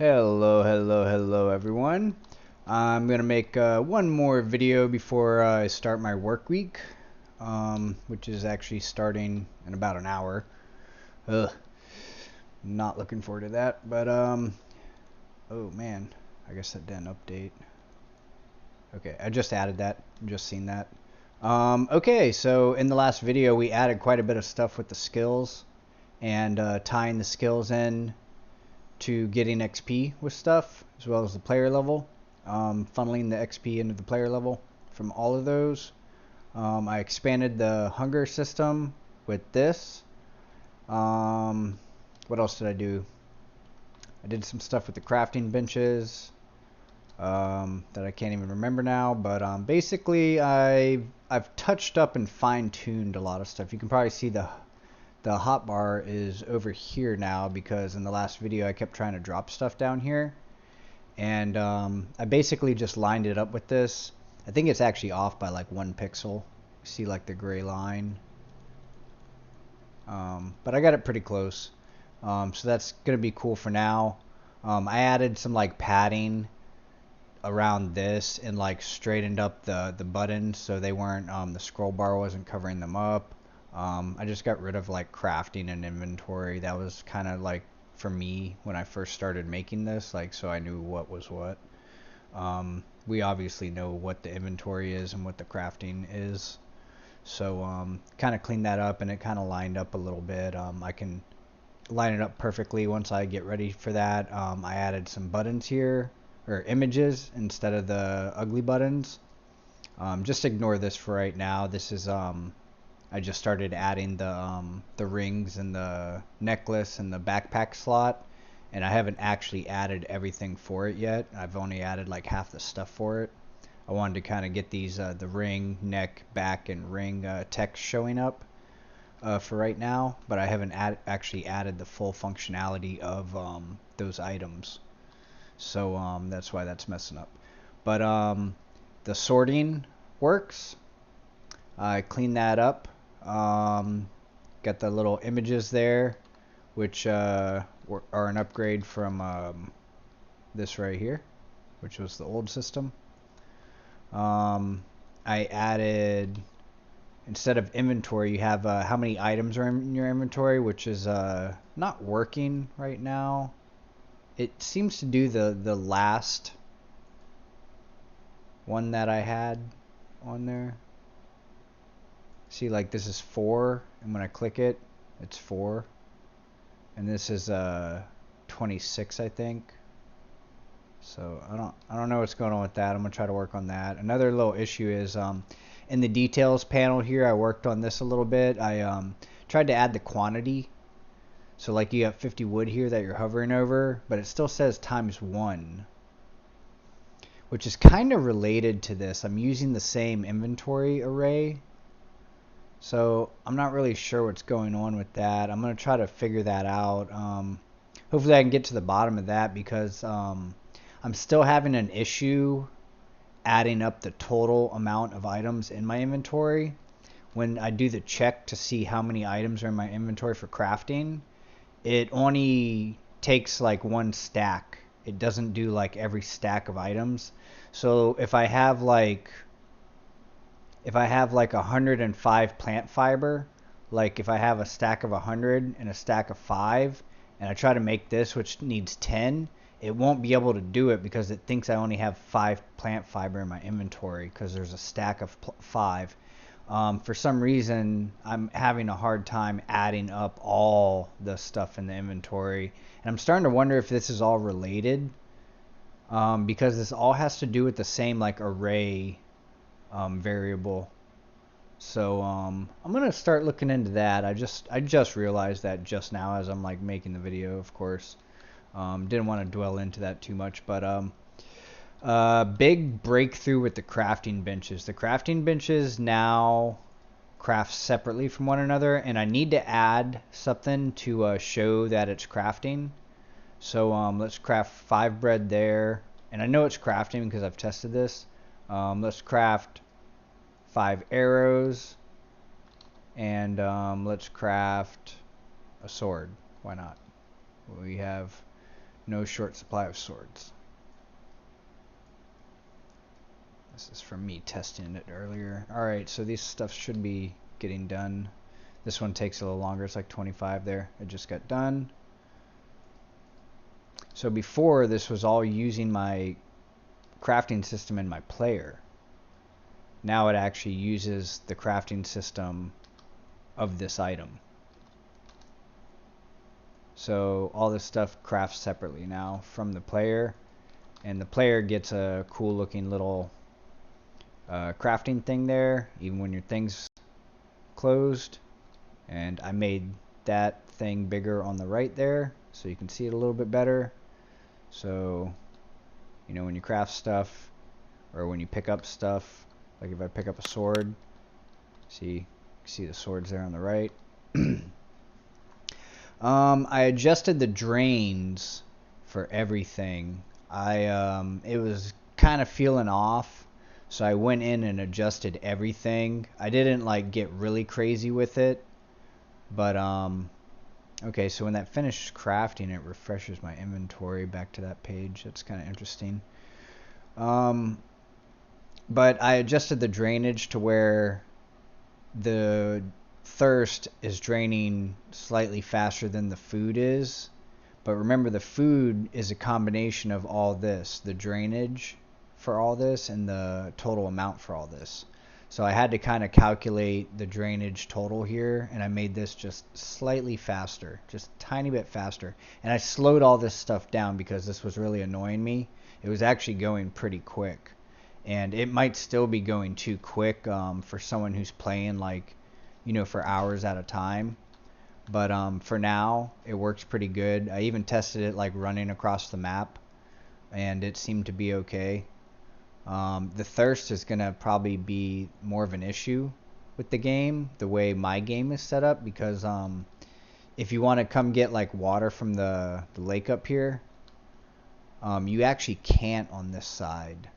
Hello everyone. I'm gonna make one more video before I start my work week, which is actually starting in about an hour. Ugh, not looking forward to that, but oh man, I guess that didn't update. Okay, I just added that, just seen that. Okay, so in the last video we added quite a bit of stuff with the skills and tying the skills in to getting XP with stuff, as well as the player level, funneling the XP into the player level from all of those. I expanded the hunger system with this. What else did I do? I did some stuff with the crafting benches that I can't even remember now, but basically I've touched up and fine-tuned a lot of stuff. You can probably see the hotbar is over here now because in the last video I kept trying to drop stuff down here, and I basically just lined it up with this. I think it's actually off by like 1 pixel. See like the gray line, but I got it pretty close, so that's gonna be cool for now. I added some like padding around this and like straightened up the buttons so they weren't the scroll bar wasn't covering them up. I just got rid of like crafting and inventory. That was kind of like for me when I first started making this, like, so I knew what was what. We obviously know what the inventory is and what the crafting is, so kind of cleaned that up and it kind of lined up a little bit. I can line it up perfectly once I get ready for that. I added some buttons here, or images instead of the ugly buttons. Just ignore this for right now. This is I just started adding the rings and the necklace and the backpack slot, and I haven't actually added everything for it yet. I've only added like half the stuff for it. I wanted to kind of get these the ring, neck, back, and ring text showing up for right now, but I haven't actually added the full functionality of those items. So that's why that's messing up. But the sorting works. I cleaned that up. Got the little images there, which are an upgrade from this right here, which was the old system. I added, instead of inventory, you have how many items are in your inventory, which is not working right now. It seems to do the last one that I had on there. See, like this is 4, and when I click it, it's 4, and this is 26, I think. So I don't know what's going on with that. I'm gonna try to work on that. Another little issue is in the details panel here. I worked on this a little bit. I tried to add the quantity. So like you have 50 wood here that you're hovering over, but it still says ×1, which is kind of related to this. I'm using the same inventory array, so I'm not really sure what's going on with that. I'm going to try to figure that out. Hopefully I can get to the bottom of that, because I'm still having an issue adding up the total amount of items in my inventory. When I do the check to see how many items are in my inventory for crafting, it only takes like 1 stack. It doesn't do like every stack of items. So if I have like 105 plant fiber, like if I have a stack of 100 and a stack of 5, and I try to make this, which needs 10, it won't be able to do it because it thinks I only have 5 plant fiber in my inventory because there's a stack of 5. For some reason, I'm having a hard time adding up all the stuff in the inventory, and I'm starting to wonder if this is all related, because this all has to do with the same like array variable. So I'm gonna start looking into that. I just realized that just now as I'm like making the video, of course. Didn't want to dwell into that too much, but big breakthrough with the crafting benches. The crafting benches now craft separately from one another, and I need to add something to show that it's crafting. So let's craft 5 bread there, and I know it's crafting because I've tested this. Let's craft 5 arrows, and let's craft a sword. Why not? We have no short supply of swords. This is from me testing it earlier. Alright, so these stuff should be getting done. This one takes a little longer. It's like 25 there. It just got done. So before, this was all using my crafting system in my player. Now it actually uses the crafting system of this item. So all this stuff crafts separately now from the player. And the player gets a cool looking little crafting thing there, even when your thing's closed. And I made that thing bigger on the right there, so you can see it a little bit better. So, you know, when you craft stuff, or when you pick up stuff, like if I pick up a sword, see the swords there on the right. I adjusted the drains for everything. It was kind of feeling off, so I went in and adjusted everything. I didn't like get really crazy with it, but okay, so when that finishes crafting, it refreshes my inventory back to that page. That's kind of interesting. But I adjusted the drainage to where the thirst is draining slightly faster than the food is. But remember, the food is a combination of all this, the drainage for all this and the total amount for all this. So I had to kind of calculate the drainage total here, and I made this just slightly faster, just a tiny bit faster. And I slowed all this stuff down because this was really annoying me. It was actually going pretty quick, and it might still be going too quick for someone who's playing, like, you know, for hours at a time. But for now, it works pretty good. I even tested it like running across the map, and it seemed to be okay. The thirst is going to probably be more of an issue with the game, the way my game is set up, because if you want to come get like water from the lake up here, you actually can't on this side.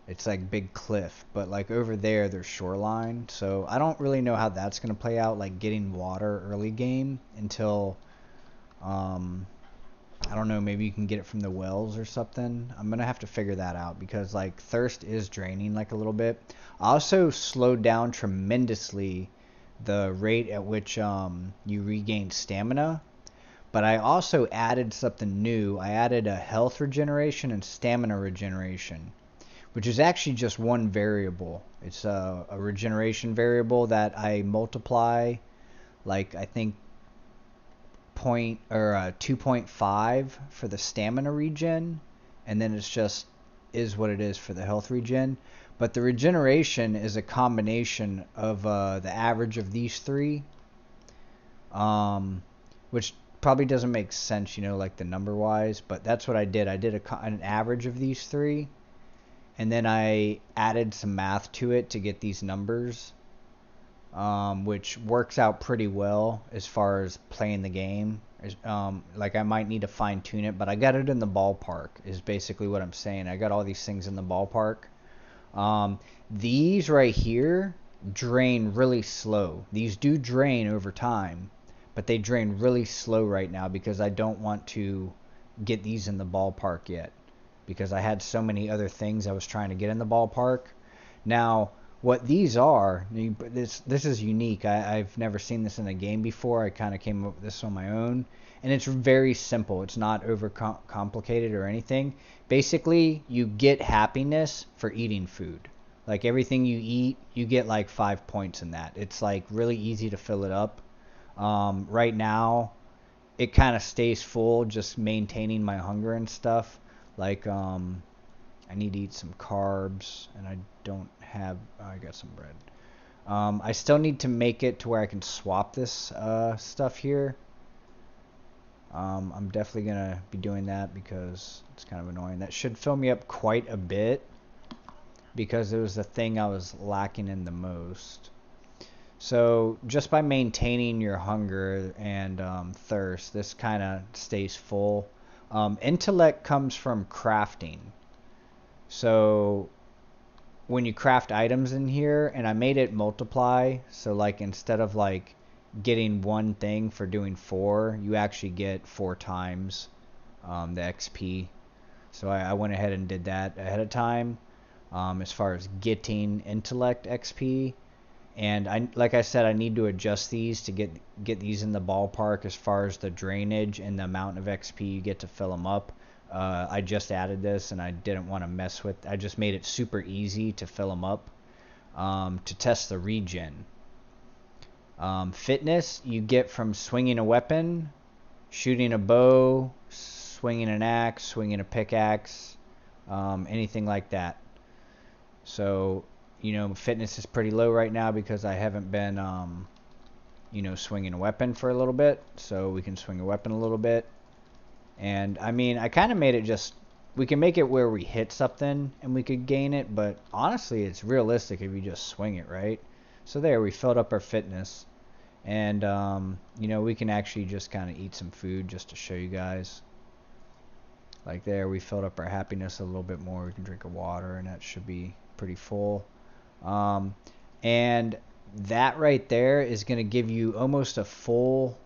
It's like big cliff, but like over there there's shoreline, so I don't really know how that's going to play out, like getting water early game until I don't know, maybe you can get it from the wells or something. I'm going to have to figure that out because like thirst is draining like a little bit. I also slowed down tremendously the rate at which you regain stamina, but I also added something new. I added a health regeneration and stamina regeneration, which is actually just one variable. It's a regeneration variable that I multiply, like I think 2.5 for the stamina regen, and then it's just is what it is for the health regen. But the regeneration is a combination of the average of these three, which probably doesn't make sense, you know, like the number wise, but that's what I did. I did an average of these three, and then I added some math to it to get these numbers, which works out pretty well as far as playing the game. Like I might need to fine tune it, but I got it in the ballpark is basically what I'm saying. I got all these things in the ballpark. These right here drain really slow. These do drain over time, but they drain really slow right now because I don't want to get these in the ballpark yet, because I had so many other things I was trying to get in the ballpark. Now, what these are, this is unique. I've never seen this in a game before. I kind of came up with this on my own, and it's very simple. It's not over complicated or anything. Basically, you get happiness for eating food. Like everything you eat, you get like 5 points in that. It's like really easy to fill it up. Right now, it kind of stays full, just maintaining my hunger and stuff. Like I need to eat some carbs, and I don't have. I got some bread. I still need to make it to where I can swap this stuff here. I'm definitely gonna be doing that because it's kind of annoying. That should fill me up quite a bit because it was the thing I was lacking in the most. So just by maintaining your hunger and thirst, this kind of stays full. Intellect comes from crafting. So when you craft items in here, and I made it multiply, so like instead of like getting one thing for doing 4, you actually get 4 times the XP. So I went ahead and did that ahead of time, as far as getting intellect XP. And like I said, I need to adjust these to get these in the ballpark as far as the drainage and the amount of XP you get to fill them up. I just added this, and I didn't want to mess with. I just made it super easy to fill them up, to test the regen. Fitness you get from swinging a weapon, shooting a bow, swinging an axe, swinging a pickaxe, anything like that. So, fitness is pretty low right now because I haven't been, swinging a weapon for a little bit. So we can swing a weapon a little bit. And, I mean, I kind of made it just... We can make it where we hit something and we could gain it. But, honestly, it's realistic if you just swing it, right? So there, we filled up our fitness. And, we can actually just kind of eat some food just to show you guys. Like there, we filled up our happiness a little bit more. We can drink a water, and that should be pretty full. And that right there is going to give you almost a full...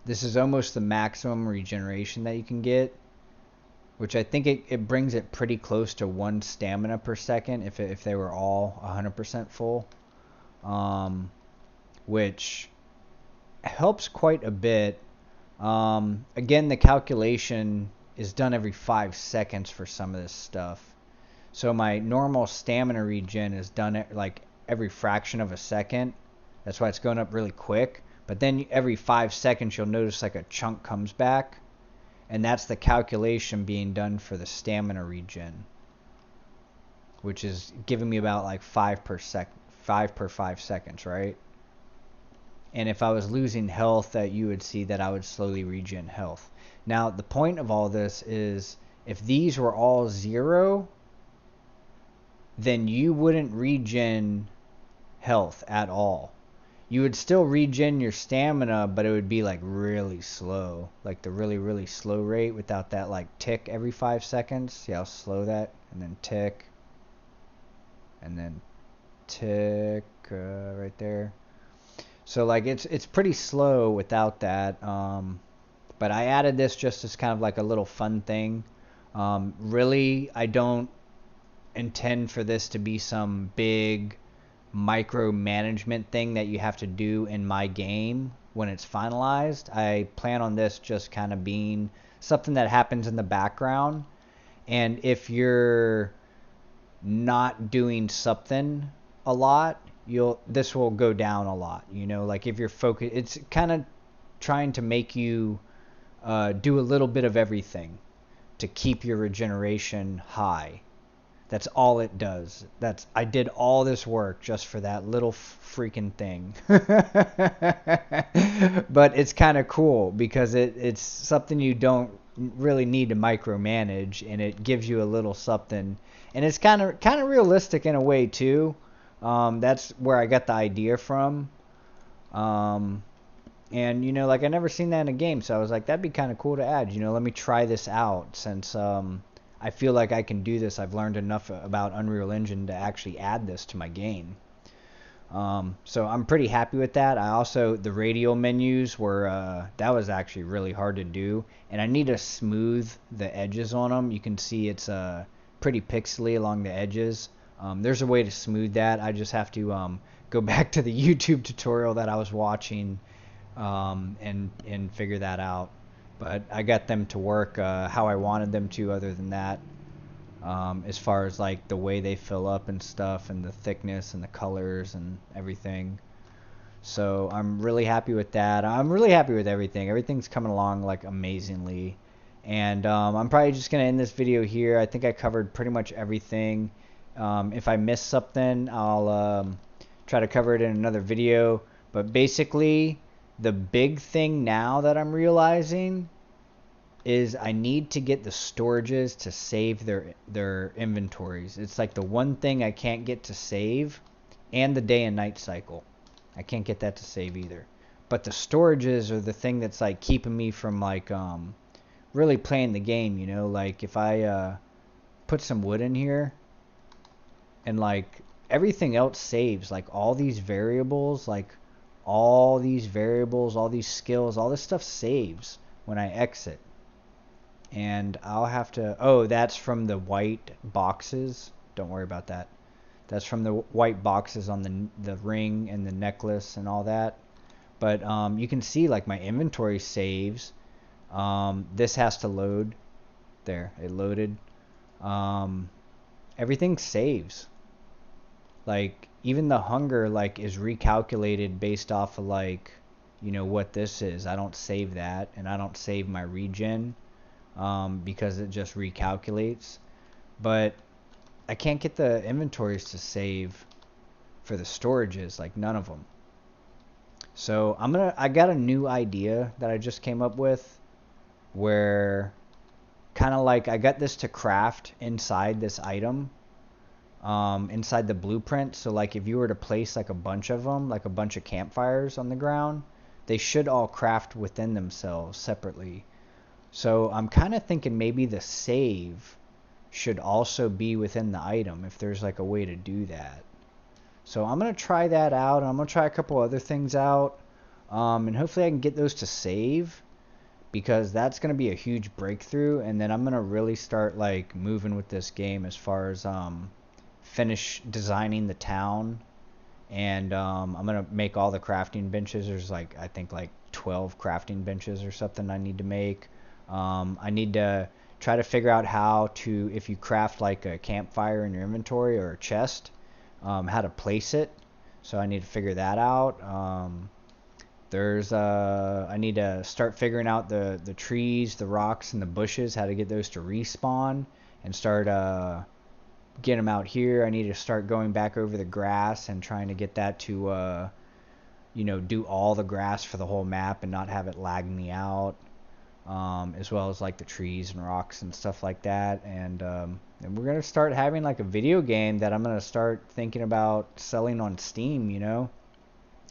This is almost the maximum regeneration that you can get, which I think it brings it pretty close to 1 stamina per second if they were all 100% full, which helps quite a bit. Again, the calculation is done every 5 seconds for some of this stuff. So my normal stamina regen is done like every fraction of a second. That's why it's going up really quick. But then every 5 seconds you'll notice like a chunk comes back. And that's the calculation being done for the stamina regen, which is giving me about like 5 per 5 seconds, right? And if I was losing health, that you would see that I would slowly regen health. Now, the point of all this is if these were all 0, then you wouldn't regen health at all. You would still regen your stamina, but it would be like really slow, like the really, really slow rate without that like tick every 5 seconds. See how slow that, and then tick, and then tick, right there. So like it's pretty slow without that. But I added this just as kind of like a little fun thing. Really, I don't intend for this to be some big micromanagement thing that you have to do in my game when it's finalized. I plan on this just kind of being something that happens in the background. And if you're not doing something a lot, this will go down a lot. Like if you're focused, it's kind of trying to make you do a little bit of everything to keep your regeneration high. That's all it does. I did all this work just for that little freaking thing. But it's kind of cool because it's something you don't really need to micromanage, and it gives you a little something. And it's kind of realistic in a way too. That's where I got the idea from. And like I never seen that in a game, so I was like, that'd be kind of cool to add. Let me try this out since I feel like I can do this. I've learned enough about Unreal Engine to actually add this to my game. So I'm pretty happy with that. The radial menus were, that was actually really hard to do. And I need to smooth the edges on them. You can see it's pretty pixely along the edges. There's a way to smooth that. I just have to go back to the YouTube tutorial that I was watching and figure that out. But I got them to work how I wanted them to, other than that. As far as like the way they fill up and stuff, and the thickness and the colors and everything. So I'm really happy with that. I'm really happy with everything. Everything's coming along like amazingly. And I'm probably just going to end this video here. I think I covered pretty much everything. If I missed something, I'll try to cover it in another video. But basically, the big thing now that I'm realizing is I need to get the storages to save their inventories. It's like the one thing I can't get to save, and the day and night cycle. I can't get that to save either. But the storages are the thing that's like keeping me from like really playing the game, like if I put some wood in here and like everything else saves, like all these variables, all these skills, all this stuff saves when I exit. And I'll have to, oh, that's from the white boxes. Don't worry about that. That's from the white boxes on the ring and the necklace and all that. But you can see like my inventory saves. This has to load. There, it loaded. Um, Everything saves. Like even the hunger like is recalculated based off of like, you know, what this is. I don't save that, and I don't save my regen because it just recalculates. But I can't get the inventories to save for the storages, like none of them. So I got a new idea that I just came up with where kind of like I got this to craft inside this item, inside the blueprint. So like if you were to place like a bunch of them, like a bunch of campfires on the ground, they should all craft within themselves separately. So I'm kind of thinking maybe the save should also be within the item if there's like a way to do that. So I'm going to try that out, and I'm going to try a couple other things out, and hopefully I can get those to save, because that's going to be a huge breakthrough. And then I'm going to really start like moving with this game as far as finish designing the town. And I'm going to make all the crafting benches. There's like, I think like 12 crafting benches or something I need to make. I need to try to figure out how to, if you craft like a campfire in your inventory or a chest, how to place it. So I need to figure that out. I need to start figuring out the trees, the rocks, and the bushes, how to get those to respawn, and start getting them out here. I need to start going back over the grass and trying to get that to you know, do all the grass for the whole map and not have it lag me out. As well as like the trees and rocks and stuff like that. And we're gonna start having like a video game that I'm gonna start thinking about selling on Steam. You know,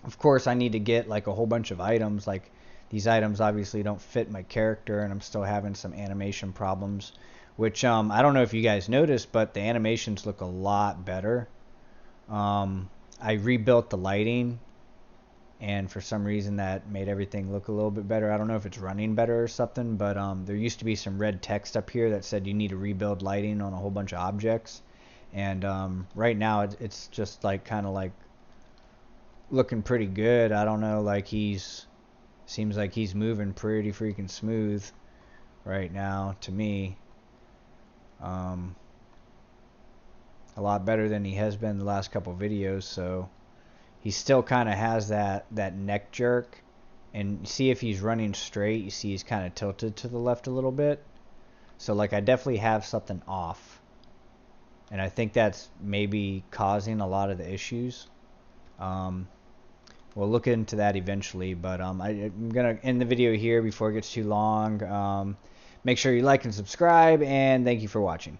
of course I need to get like a whole bunch of items. Like these items obviously don't fit my character, and I'm still having some animation problems. Which I don't know if you guys noticed, but the animations look a lot better. I rebuilt the lighting, and for some reason that made everything look a little bit better. I don't know if it's running better or something, but there used to be some red text up here that said you need to rebuild lighting on a whole bunch of objects. And right now it's just like kind of like looking pretty good. I don't know, like seems like he's moving pretty freaking smooth right now to me. A lot better than he has been the last couple videos. So he still kind of has that neck jerk, and see if he's running straight, you see he's kind of tilted to the left a little bit. So like I definitely have something off, and I think that's maybe causing a lot of the issues. We'll look into that eventually, but I'm gonna end the video here before it gets too long. Make sure you like and subscribe, and thank you for watching.